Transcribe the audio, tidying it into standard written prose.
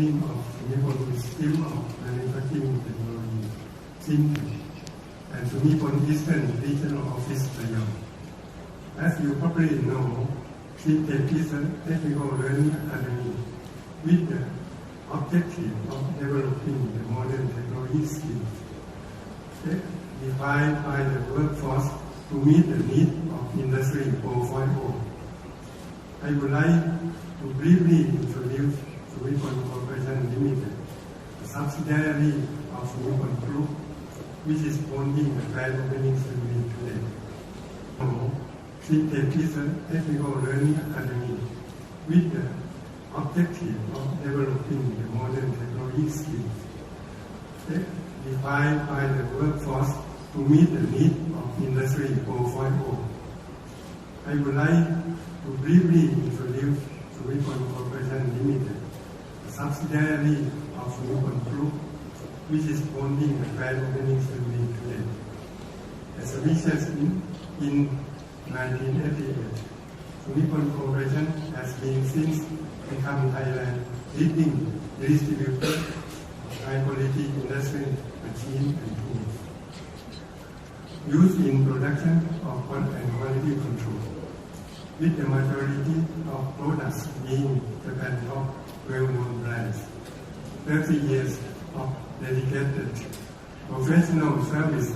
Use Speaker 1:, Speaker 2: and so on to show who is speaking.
Speaker 1: name of Sumipol is School of Manufacturing Technology, SIMTEC, and Sumipol Eastern Regional Office, Rayong. As you probably know, SIMTEC is a technical learning academy with the objective of developing the modern technology skills defined by the workforce to meet the needs of Industry 4.0. I would like to briefly introduce Sumipol Corporation Limited, a subsidiary of Sumipol Group, which is holding the grand opening ceremony today. SIMTEC is a technical learning academy with the objective of developing the modern technology skills defined by the workforce to meet the needs of Industry 4.0. I would like to briefly introduce Sumipol Corporation Limited, a subsidiary of Sumipol Group, which is holding the grand opening ceremony today. Established in 1988, Sumipol Corporation has been since become Thailand's leading distributor of high-quality industrial machines and tools used in production of quality control, with the majority of products being Japan's top well-known brands. 30 years of dedicated professional service